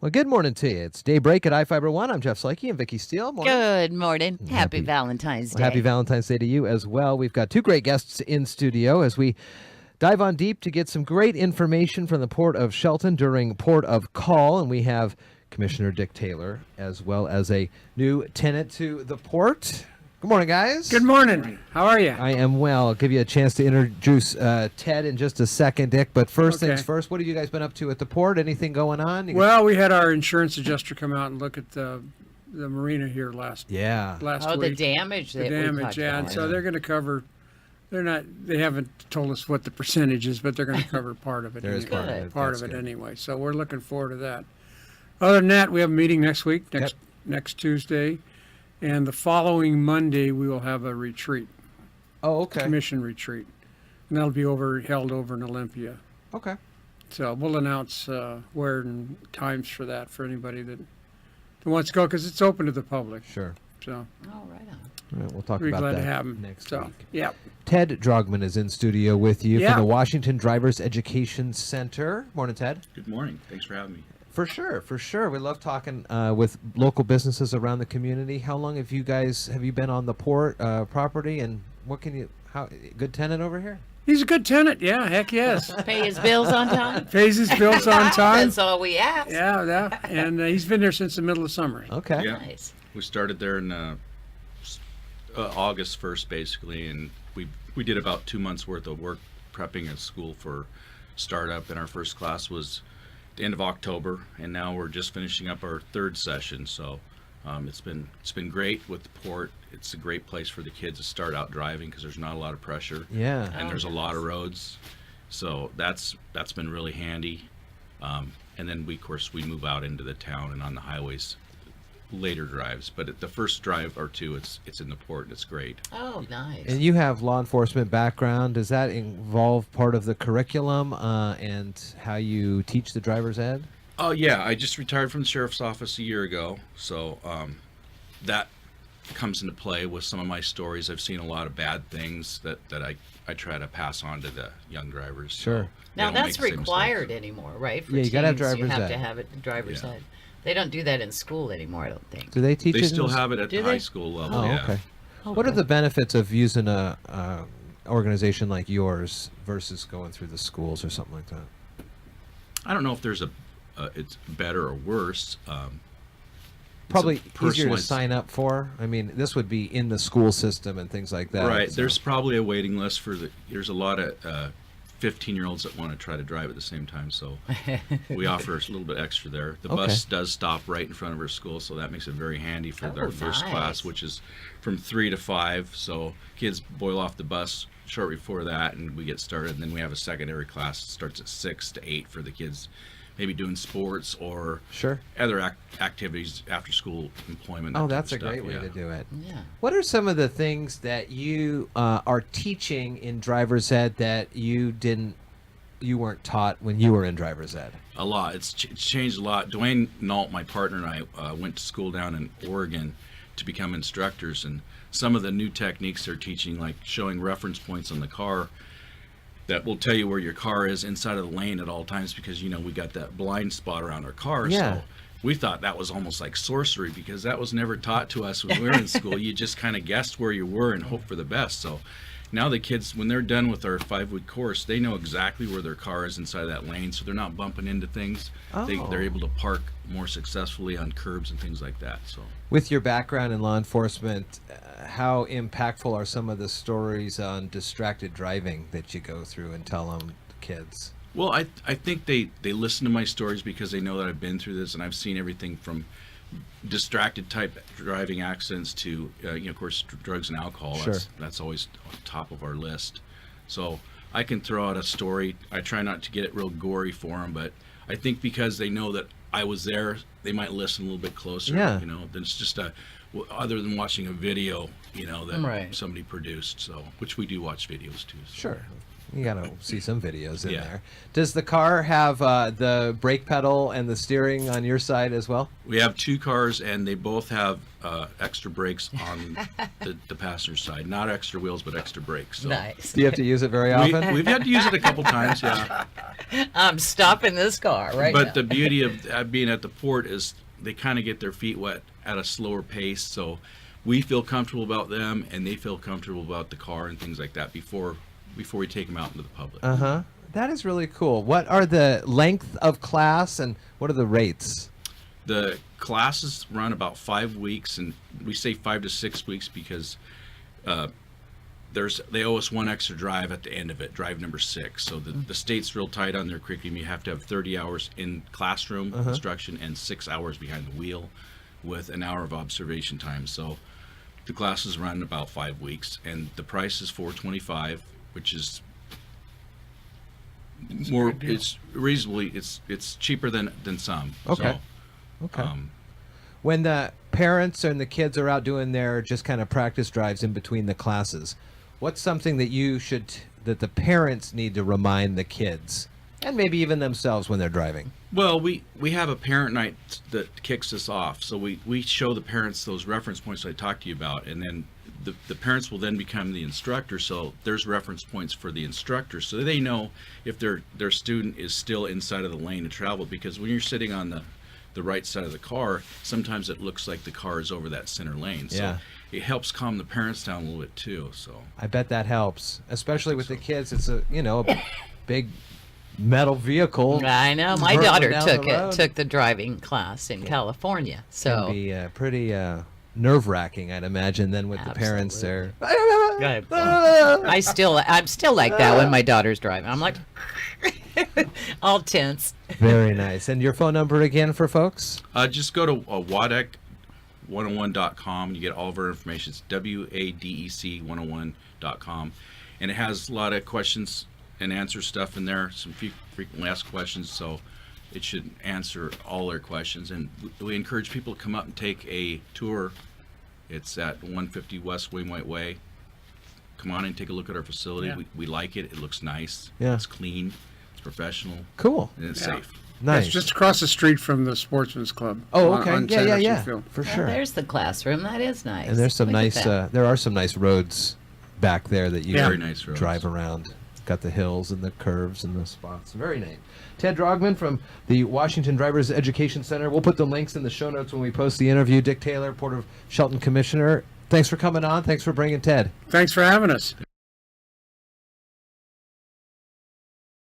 Well, good morning to you. It's Daybreak at iFiber One. I'm Jeff Slakey and Vicki Steele. Morning. Good morning. Happy Valentine's Day. Happy Valentine's Day to you as well. We've got two great guests in studio as we dive on deep to get some great information from the Port of Shelton during Port of Call. And we have Commissioner Dick Taylor as well as a new tenant to the port. Good morning, guys. Good morning. How are you? I am well. I'll give you a chance to introduce Ted in just a second, Dick. But first things first, what have you guys been up to at the port? Anything going on? Well, we had our insurance adjuster come out and look at the marina here last week. The damage. The damage, yeah. And so they're going to cover. They haven't told us what the percentage is, but they're going to cover part of it. There is part of it anyway. So we're looking forward to that. Other than that, we have a meeting next week, next Tuesday. And the following Monday, we will have a retreat. Oh, okay. Commission retreat. And that'll be held over in Olympia. Okay. So we'll announce where and times for that for anybody that wants to go, because it's open to the public. Sure. So. Oh, right on. All right, we'll talk We're about glad that to have him. next So, week. yeah. Ted Drogmund is in studio with you Yeah. from the Washington Drivers Education Center. Morning, Ted. Good morning. Thanks for having me. For sure. We love talking with local businesses around the community. How long have you been on the port property, and good tenant over here? He's a good tenant. Yeah, heck yes. Pay his bills on time. Pays his bills on time. That's all we ask. Yeah. And he's been there since the middle of summer. Okay. Yeah. Nice. We started there in August 1st, basically, and we did about 2 months worth of work prepping a school for startup, and our first class was the end of October, and now we're just finishing up our third session. So it's been great with the port. It's a great place for the kids to start out driving because there's not a lot of pressure. Yeah. And there's a lot of roads, so that's been really handy. And then we move out into the town and on the highways later drives, but at the first drive or two, it's in the port and it's great. Oh, nice. And you have law enforcement background. Does that involve part of the curriculum and how you teach the driver's ed? Oh yeah, I just retired from the sheriff's office a year ago, so that comes into play with some of my stories. I've seen a lot of bad things that I try to pass on to the young drivers. Sure. So now they don't that's make the same required mistakes. anymore, right? For Yeah, you gotta have teens, driver's You have ed. to have it driver's Yeah. ed. They don't do that in school anymore, I don't think. Do they teach They it? still have it at Do the they? high school level. Oh, yeah. okay. What are the benefits of using a organization like yours versus going through the schools or something like that? I don't know if there's it's better or worse. Probably It's a easier to personalized- sign up for. I mean, this would be in the school system and things like that. Right. so- There's probably a waiting list there's a lot of 15-year-olds that want to try to drive at the same time, so we offer a little bit extra there. The bus does stop right in front of our school, so that makes it very handy for their first nice. class, which is from 3 to 5. So kids boil off the bus short before that, and we get started. And then we have a secondary class that starts at 6 to 8 for the kids, maybe doing sports or other activities, after school employment. Oh, that type that's a of stuff, great way yeah. to do it. Yeah. What are some of the things that you are teaching in driver's ed that you weren't taught when you were in driver's ed? A lot. It's changed a lot. Dwayne Nault, my partner, and I went to school down in Oregon to become instructors, and some of the new techniques they're teaching, like showing reference points on the car that will tell you where your car is inside of the lane at all times, because we got that blind spot around our car. Yeah. So we thought that was almost like sorcery, because that was never taught to us when we were in school. You just kind of guessed where you were and hoped for the best. So now the kids, when they're done with our 5-week course, they know exactly where their car is inside of that lane, so they're not bumping into things. They're able to park more successfully on curbs and things like that. So With your background in law enforcement, how impactful are some of the stories on distracted driving that you go through and tell them kids? Well, I think they listen to my stories because they know that I've been through this, and I've seen everything from distracted type driving accidents to of course drugs and alcohol. Sure. That's always on top of our list. So I can throw out a story. I try not to get it real gory for them, but I think because they know that I was there, they might listen a little bit closer. Yeah. Than it's just other than watching a video that Right. somebody produced. So which we do watch videos too. So. Sure. You gotta see some videos in Yeah. there. Does the car have the brake pedal and the steering on your side as well? We have 2 cars, and they both have extra brakes on the passenger side. Not extra wheels, but extra brakes. So Nice. Do you have to use it very often? we've had to use it a couple times, yeah. I'm stopping this car right But now. the beauty of being at the port is they kind of get their feet wet at a slower pace. So we feel comfortable about them, and they feel comfortable about the car and things like that before we take them out into the public. Uh-huh. That is really cool. What are the length of class and what are the rates? The classes run about 5 weeks, and we say 5 to 6 weeks because they owe us 1 extra drive at the end of it, drive number 6. So the state's real tight on their curriculum. You have to have 30 hours in classroom instruction and 6 hours behind the wheel with an hour of observation time. So the classes run about 5 weeks, and the price is $425, which is more. It's reasonably. It's cheaper than some. Okay. So, Okay. When the parents and the kids are out doing their just kind of practice drives in between the classes, what's something that that the parents need to remind the kids and maybe even themselves when they're driving? Well, we have a parent night that kicks us off. So we show the parents those reference points that I talked to you about, and then the parents will then become the instructor. So there's reference points for the instructor, so they know if their student is still inside of the lane to travel. Because when you're sitting on the right side of the car, sometimes it looks like the car is over that center lane. So Yeah. it helps calm the parents down a little bit too. So I bet that helps, especially with the kids. It's a big metal vehicle. I know. My Hurtling daughter down took the road. took the driving class in California. Can So be pretty nerve-wracking, I'd imagine. Then with the parents there. I'm still like that when my daughter's driving. I'm like all tense. Very nice. And your phone number again for folks? just go to WADEC101.com. You get all of our information. It's WADEC101.com, and it has a lot of questions and answer stuff in there. Some frequently asked questions, so it should answer all their questions. And we encourage people to come up and take a tour. It's at 150 West Wainwright Way. Come on and take a look at our facility. Yeah. We like it. It looks nice. Yeah. It's clean. It's professional. Cool. And it's Yeah. safe. Nice. It's just across the street from the Sportsman's Club. Oh, on- okay. on Yeah, Sanderson yeah. Field. For Well, sure. there's the classroom. That is nice. And there's some Look at nice, that. there are some nice roads back there that you Yeah. Very can nice roads. drive around. Got the hills and the curves and the spots. Very nice. Ted Drogmund from the Washington Drivers Education Center. We'll put the links in the show notes when we post the interview. Dick Taylor, Port of Shelton Commissioner. Thanks for coming on. Thanks for bringing Ted. Thanks for having us.